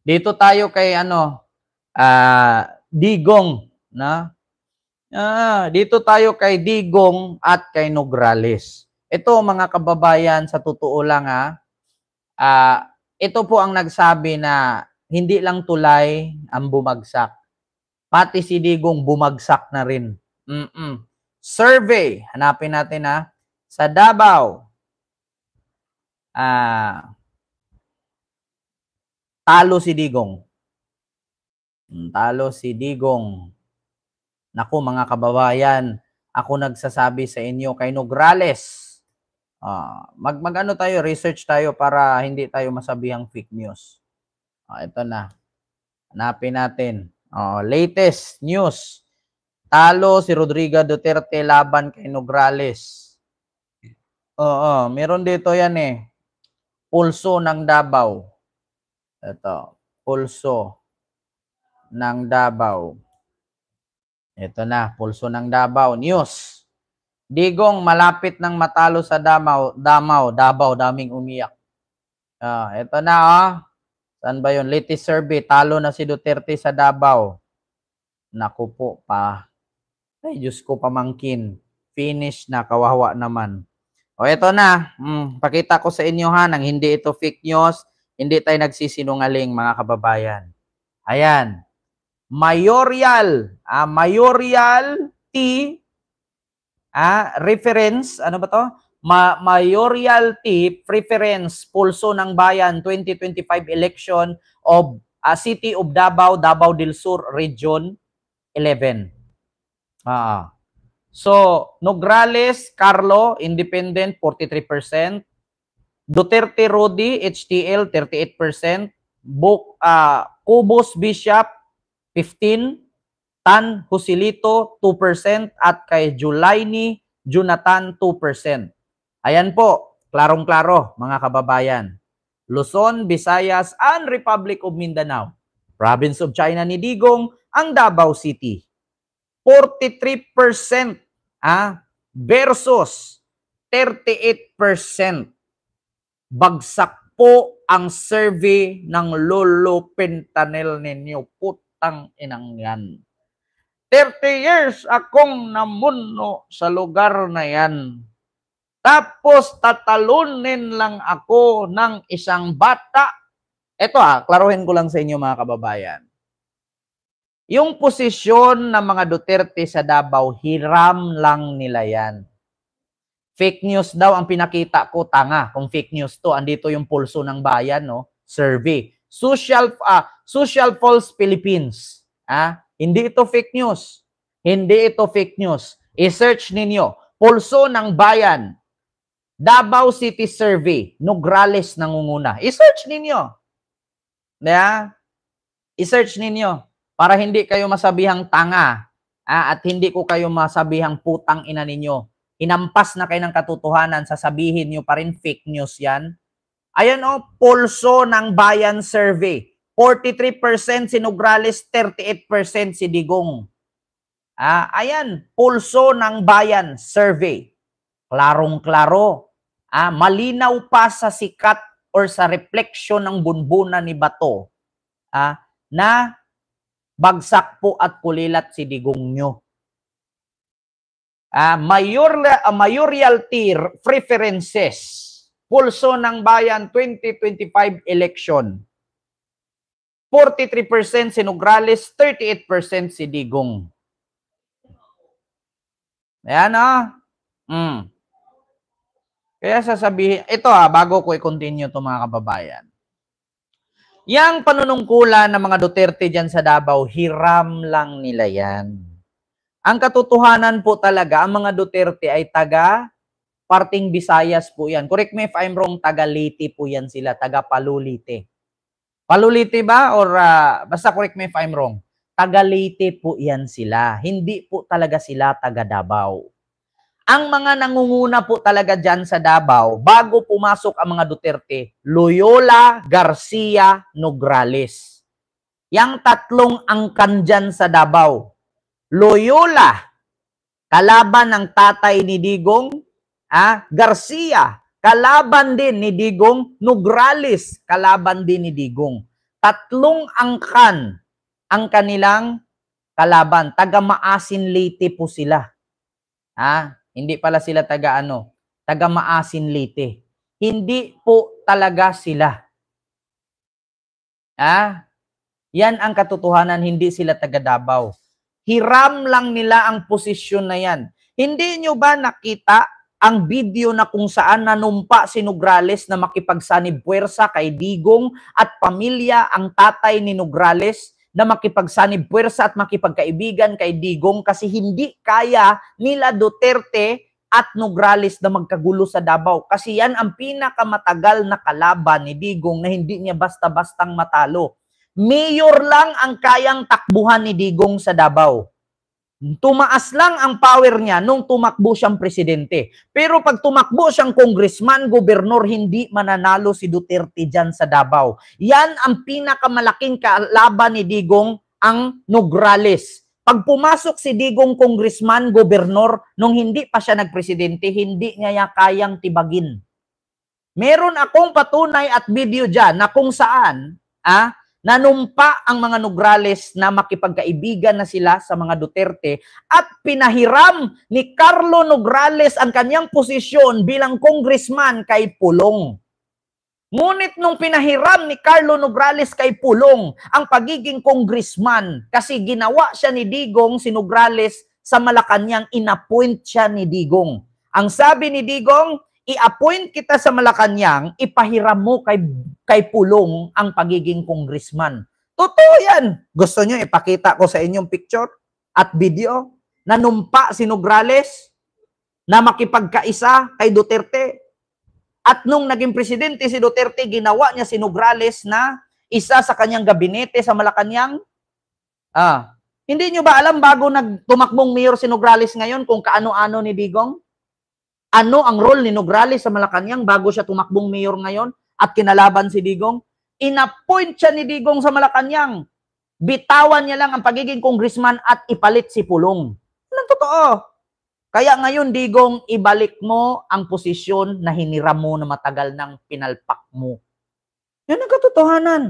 Dito tayo kay Digong, na? Dito tayo kay Digong at kay Nograles. Ito mga kababayan, sa totoo lang ito po ang nagsabi na hindi lang tulay ang bumagsak. Pati si Digong bumagsak na rin. Survey, hanapin natin sa Davao. Talo si Digong. Talo si Digong. Naku mga kababayan, ako nagsasabi sa inyo kay Nograles. Mag-ano tayo, research tayo para hindi tayo masabihang fake news. Ito na. Hanapin natin. Latest news. Talo si Rodrigo Duterte laban kay Nograles. Meron dito yan Pulso ng Davao. Ito. Pulso ng Davao. Ito na. Pulso ng Davao. News. Digong malapit nang matalo sa Davao, daming umiyak. Ito na Saan ba yun? Latest survey, talo na si Duterte sa Davao. Naku po pa. Ay, Diyos ko pamangkin. Finish na, kawawa naman. Ito na. Pakita ko sa inyo nang hindi ito fake news, hindi tayo nagsisinungaling mga kababayan. Ayan. Mayoral T reference, ano ba to? Mayoralty preference Pulso ng Bayan 2025 election of City of Davao, Davao del Sur Region 11. So, Nograles, Carlo, Independent 43%, Duterte Rudy, HTL 38%, Cubos Bishop 15%, Tan Joselito 2% at kay Julaini Jonathan 2%. Ayan po, klarong-klaro mga kababayan. Luzon, Visayas, and Republic of Mindanao. Province of China ni Digong, ang Davao City. 43% versus 38%. Bagsak po ang survey ng Lolo Pentanel ninyo. Putang inang yan. 30 years akong namuno sa lugar na yan. Tapos tatalunin lang ako ng isang bata. Ito klaruhin ko lang sa inyo mga kababayan. Yung posisyon ng mga Duterte sa Davao, hiram lang nila yan. Fake news daw ang pinakita ko, tanga. Kung fake news to, andito yung Pulso ng Bayan, survey. Social Pulse Philippines. Hindi ito fake news. Hindi ito fake news. I-search ninyo. Pulso ng Bayan. Davao City Survey. Nograles nangunguna. I-search ninyo. I-search ninyo. Para hindi kayo masabihang tanga. At hindi ko kayo masabihang putang ina ninyo. Inampas na kayo ng katotohanan. Sasabihin nyo pa rin fake news yan. Ayan Pulso ng Bayan Survey. 43% si Nograles, 38% si Digong. Ayan, Pulso ng Bayan Survey. Klarong-klaro. Malinaw pa sa sikat or sa refleksyon ng bunbunan ni Bato na bagsak po at kulilat si Digong nyo. Mayoralty preferences. Pulso ng Bayan 2025 election. 43% si Nograles, 38% si Digong. Ayan Kaya sasabihin, ito bago ko i-continue ito mga kababayan. Yang panunungkulan ng mga Duterte dyan sa Davao, hiram lang nila yan. Ang katotohanan po talaga, ang mga Duterte ay taga parting Visayas po yan. Correct me if I'm wrong, taga Leyte po yan sila, taga Palulite. Palulite ba? Or basta correct me if I'm wrong. Taga Leyte po yan sila. Hindi po talaga sila taga Davao. Ang mga nangunguna po talaga dyan sa Davao, bago pumasok ang mga Duterte, Loyola, Garcia, Nograles. Yang tatlong angkan dyan sa Davao. Loyola, kalaban ng tatay ni Digong. Garcia, kalaban din ni Digong. Nograles, kalaban din ni Digong. 3 angkan ang kanilang kalaban. Taga Maasin Leyte po sila. Hindi pala sila taga taga Maasin Leyte. Hindi po talaga sila. Yan ang katotohanan, hindi sila taga Davao. Hiram lang nila ang posisyon na yan. Hindi nyo ba nakita ang video na kung saan nanumpa si Nograles na makipagsanib puwersa kay Digong at pamilya ang tatay ni Nograles na makipagsanib puwersa at makipagkaibigan kay Digong kasi hindi kaya nila Duterte at Nograles na magkagulo sa Davao. Kasi yan ang pinakamatagal na kalaban ni Digong na hindi niya basta-bastang matalo. Mayor lang ang kayang takbuhan ni Digong sa Davao. Tumaas lang ang power niya nung tumakbo siyang presidente. Pero pag tumakbo siyang congressman, gobernor, hindi mananalo si Duterte dyan sa Davao. Yan ang pinakamalaking kalaban ni Digong, ang Nograles. Pag pumasok si Digong congressman, gobernor, nung hindi pa siya nagpresidente, hindi niya kayang tibagin. Meron akong patunay at video dyan na kung saan, nanumpa ang mga Nograles na makipagkaibigan na sila sa mga Duterte at pinahiram ni Carlo Nograles ang kanyang posisyon bilang congressman kay Pulong. Ngunit nung pinahiram ni Carlo Nograles kay Pulong ang pagiging congressman kasi ginawa siya ni Digong, si Nograles, sa Malacanang, inappoint siya ni Digong. Ang sabi ni Digong, i-appoint kita sa Malacanang, ipahiram mo kay Pulong ang pagiging congressman. Totoo yan. Gusto nyo ipakita ko sa inyong picture at video? Nanumpa si Nograles na makipagkaisa kay Duterte. At nung naging presidente si Duterte, ginawa niya si Nograles na isa sa kanyang gabinete sa Malacanang. Hindi nyo ba alam bago nagtumakbong mayor si Nograles ngayon kung kaano-ano ni Digong? Ano ang role ni Nograles sa Malacanang bago siya tumakbong mayor ngayon at kinalaban si Digong? Inappoint siya ni Digong sa Malacanang. Bitawan niya lang ang pagiging congressman at ipalit si Pulong. Anong totoo? Kaya ngayon, Digong, ibalik mo ang posisyon na hiniram mo na matagal nang pinalpak mo. Yan ang katotohanan.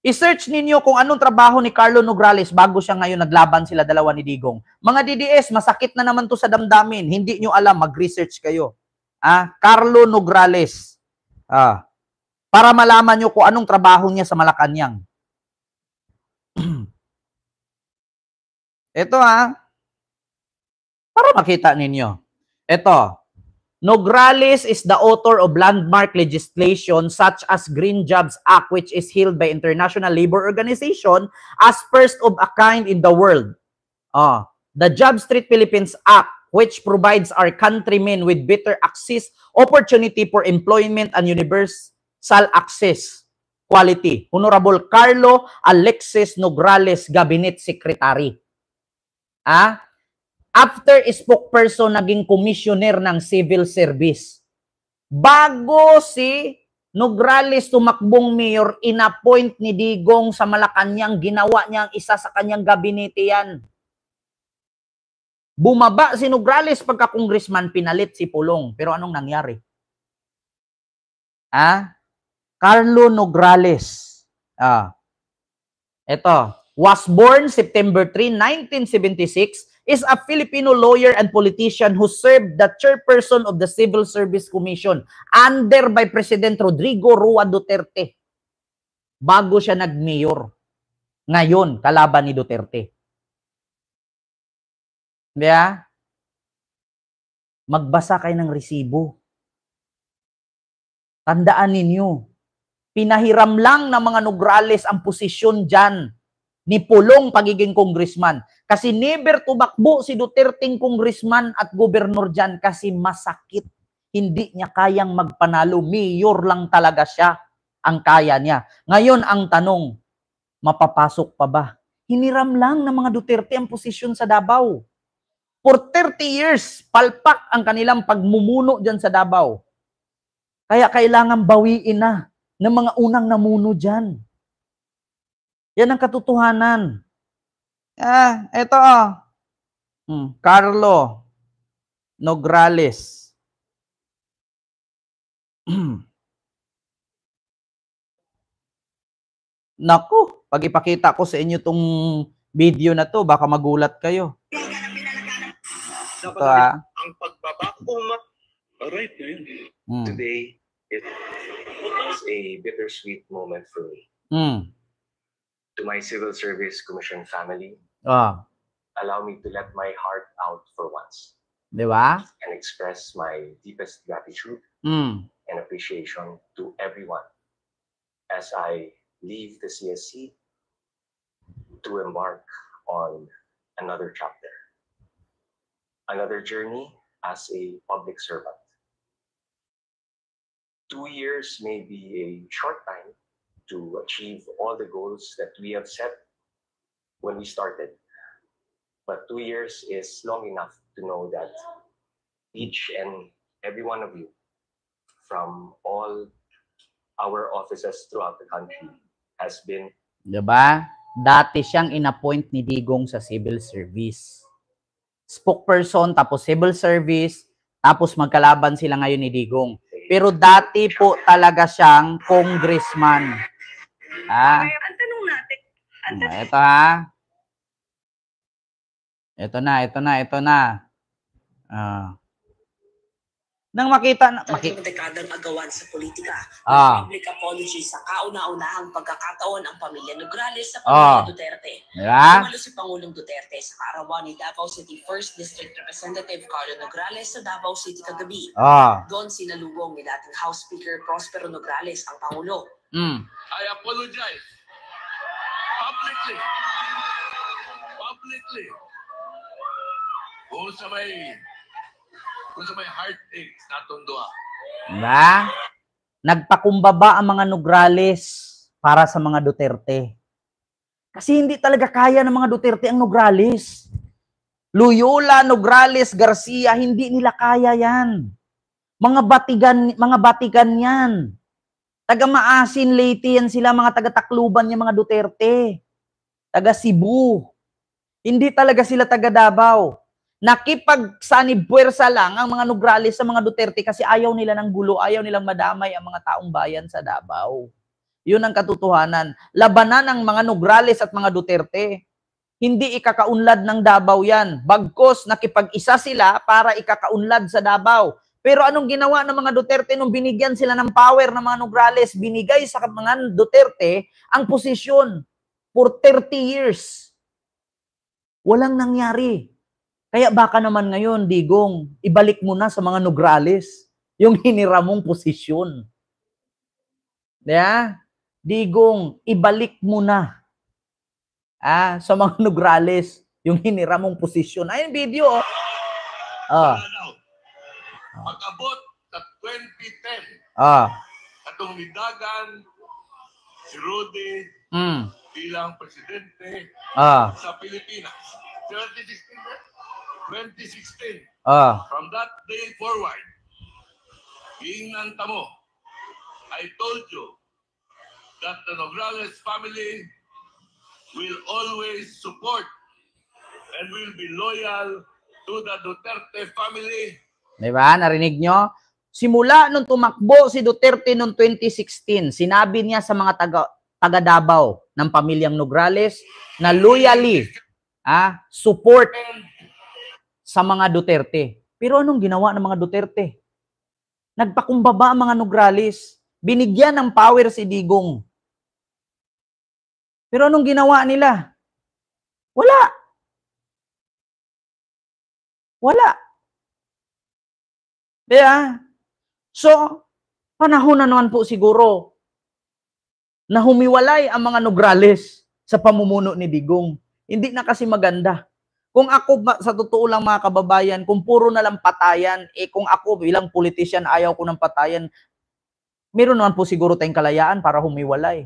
I-search ninyo kung anong trabaho ni Carlo Nograles bago siya ngayon naglaban sila dalawa ni Digong. Mga DDS, masakit na naman to sa damdamin. Hindi nyo alam, mag-research kayo. Carlo Nograles. Para malaman nyo kung anong trabaho niya sa Malacanang. Ito para makita ninyo. Ito, Nograles is the author of landmark legislation such as Green Jobs Act, which is held by International Labor Organization as first of a kind in the world. The Job Street Philippines Act, which provides our countrymen with better access, opportunity for employment, and universal access quality. Honorable Carlo Alexis Nograles, Cabinet Secretary. After spokesperson, naging commissioner ng civil service. Bago si Nograles tumakbong mayor, inappoint ni Digong sa Malacanang, ginawa niya ang isa sa kanyang gabinete yan. Bumaba si Nograles pagka-congressman, pinalit si Pulong. Pero anong nangyari? Carlo Nograles. Ito, was born September 3, 1976, is a Filipino lawyer and politician who served the chairperson of the Civil Service Commission under by President Rodrigo Roa Duterte. Bago siya nag-mayor. Ngayon, kalaban ni Duterte. Diba? Magbasa kayo ng resibo. Tandaan ninyo, pinahiram lang ng mga Nograles ang posisyon dyan ni Pulong pagiging congressman. Kasi never tumakbo si Duterteng congressman at gobernur dyan kasi masakit. Hindi niya kayang magpanalo. Mayor lang talaga siya ang kaya niya. Ngayon ang tanong, mapapasok pa ba? Hiniram lang ng mga Duterte ang posisyon sa Davao. For 30 years, palpak ang kanilang pagmumuno dyan sa Davao. Kaya kailangan bawiin na ng mga unang namuno dyan. Yan ang katotohanan. Ito Carlo Nograles. Naku, pag ipakita ko sa inyo tong video na to, baka magulat kayo. Ito ang pagbabakuma. Alright, today it was a bittersweet moment for me. To my Civil Service Commission family, allow me to let my heart out for once. Di ba? And express my deepest gratitude and appreciation to everyone as I leave the CSC to embark on another chapter, another journey as a public servant. 2 years may be a short time to achieve all the goals that we have set when we started. But 2 years is long enough to know that each and every one of you from all our offices throughout the country has been. Diba? Dati siyang inappoint ni Digong sa civil service. Spokesperson, tapos civil service, tapos magkalaban sila ngayon ni Digong. Pero dati po talaga siyang congressman. Ang tanong natin. Ito ha. Ito na. Nang makita na dekadang agawan sa politika, public apology sa kauna-unahang pagkakataon ang pamilya Nograles sa pamilya Duterte. Dumalo si Pangulong Duterte sa kaarawan ni Davao City 1st District Representative Carlo Nograles sa Davao City kagabi. Doon sinalubong ni dating House Speaker Prospero Nograles ang Pangulo. I apologize publicly kung sa may heartaches natong duha. Diba? Nagpakumbaba ang mga Nograles para sa mga Duterte. Kasi hindi talaga kaya ng mga Duterte ang Nograles. Loyola, Nograles, Garcia, hindi nila kaya yan. Mga batigan yan. Taga Maasin, Leyte yan sila, mga taga Tacloban yung mga Duterte. Taga Cebu. Hindi talaga sila taga Davao. Nakipagsanib-puwersa lang ang mga Nograles sa mga Duterte kasi ayaw nila ng gulo, ayaw nilang madamay ang mga taong bayan sa Davao. Yun ang katotohanan. Labanan ng mga Nograles at mga Duterte. Hindi ikakaunlad ng Davao yan. Bagkos, nakipag-isa sila para ikakaunlad sa Davao. Pero anong ginawa ng mga Duterte nung binigyan sila ng power ng mga Nograles? Binigay sa mga Duterte ang posisyon for 30 years. Walang nangyari. Kaya baka naman ngayon, Digong, ibalik mo na sa mga Nograles yung hiniram mong posisyon. Yeah? Digong, ibalik mo na sa mga Nograles yung hiniram mong posisyon. Ayun video. Pag-abot sa 2010, atong nidagan si Rudy bilang presidente sa Pilipinas. 2016. From that day forward, inganta mo, I told you that the Nograles family will always support and will be loyal to the Duterte family. Diba? Narinig nyo? Simula nung tumakbo si Duterte noong 2016, sinabi niya sa mga taga Davao ng pamilyang Nograles na loyally support sa mga Duterte. Pero anong ginawa ng mga Duterte? Nagpakumbaba ang mga Nograles. Binigyan ng power si Digong. Pero anong ginawa nila? Wala. Kaya, so, panahon na naman po siguro na humiwalay ang mga Nograles sa pamumuno ni Digong. Hindi na kasi maganda. Kung ako, sa totoo lang mga kababayan, kung puro na lang patayan, kung ako bilang politician ayaw ko ng patayan, meron naman po siguro tayong kalayaan para humiwalay.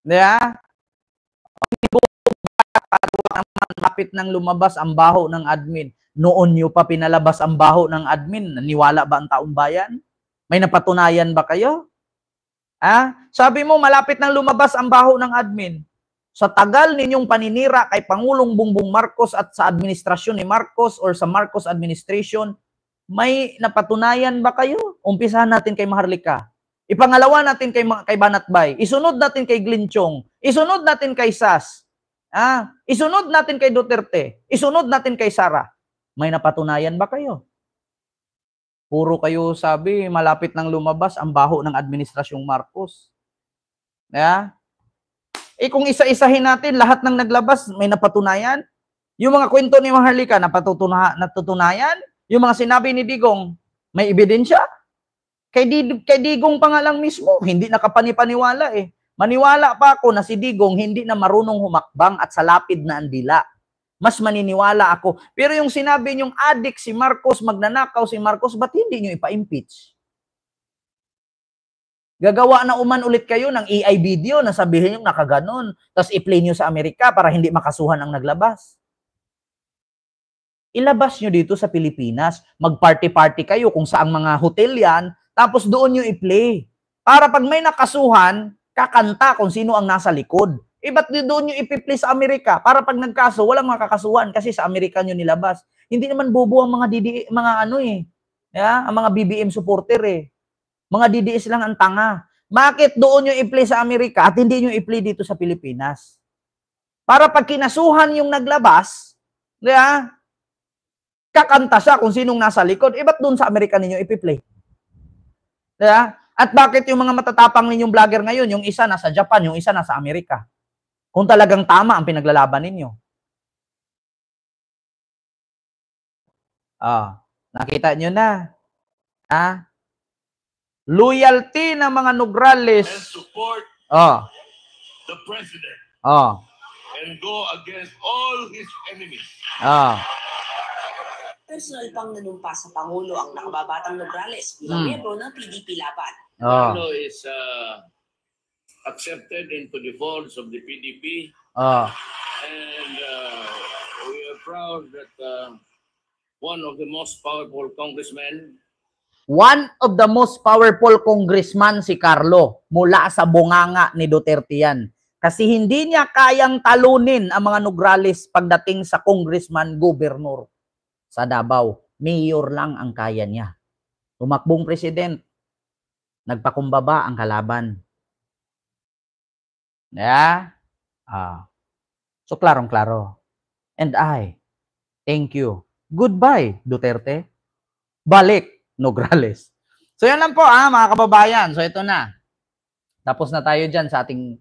Diba? Kapit nang lumabas ang baho ng admin. Noon nyo pa pinalabas ang baho ng admin. Naniwala ba ang taong bayan? May napatunayan ba kayo? Sabi mo, malapit nang lumabas ang baho ng admin. Sa tagal ninyong paninira kay Pangulong Bongbong Marcos at sa administrasyon ni Marcos or sa Marcos administration, may napatunayan ba kayo? Umpisahan natin kay Maharlika. Ipangalawa natin kay Banatbay. Isunod natin kay Glinchong. Isunod natin kay Sas. Isunod natin kay Duterte. Isunod natin kay Sara. May napatunayan ba kayo? Puro kayo sabi, malapit nang lumabas ang baho ng administrasyong Marcos. Kung isa-isahin natin, lahat ng naglabas, may napatunayan. Yung mga kwento ni Maharlika, natutunayan. Yung mga sinabi ni Digong, may ebidensya. Kay Digong pa nga lang mismo, hindi nakapanipaniwala eh. Maniwala pa ako na si Digong hindi na marunong humakbang at sa lapid na ang dila. Mas maniniwala ako. Pero yung sinabi niyong adik si Marcos, magnanakaw si Marcos, ba't hindi niyo ipa-impeach? Gagawa na uman ulit kayo ng AI video na sabihin yung nakaganon, tapos i-play nyo sa Amerika para hindi makasuhan ang naglabas. Ilabas nyo dito sa Pilipinas. Mag-party-party kayo kung saang mga hotel yan, tapos doon nyo i-play. Para pag may nakasuhan, kakanta kung sino ang nasa likod. Ba't doon nyo i-play sa Amerika? Para pag nagkaso, walang makakasuhan kasi sa Amerika nyo nilabas. Hindi naman bobo ang mga ang mga BBM supporter eh. Mga DDS lang ang tanga. Bakit doon nyo i-play sa Amerika at hindi nyo i-play dito sa Pilipinas? Para pag kinasuhan yung naglabas, kakanta siya kung sinong nasa likod. Ba't doon sa Amerika ninyo i-play? At bakit yung mga matatapang ninyong vlogger ngayon, yung isa nasa Japan, yung isa nasa Amerika? Kung talagang tama ang pinaglalaban ninyo. Nakita nyo na. Loyalty ng mga Nograles. And support the president. And go against all his enemies. Personal pang nanumpa sa Pangulo ang nakababatang Nograles bilang miyembro ng PDP Laban. Carlo is accepted into the folds of the PDP. And we are proud that one of the most powerful congressmen si Carlo mula sa bunganga ni Duterte yan. Kasi hindi niya kayang talunin ang mga Nograles pagdating sa congressman, gobernur sa Davao. Mayor lang ang kaya niya. Tumakbong president, nagpakumbaba ang kalaban. So, klarong-klaro. And I, thank you. Goodbye, Duterte. Balik, Nograles. So, yan lang po, mga kababayan. So, ito na. Tapos na tayo dyan sa ating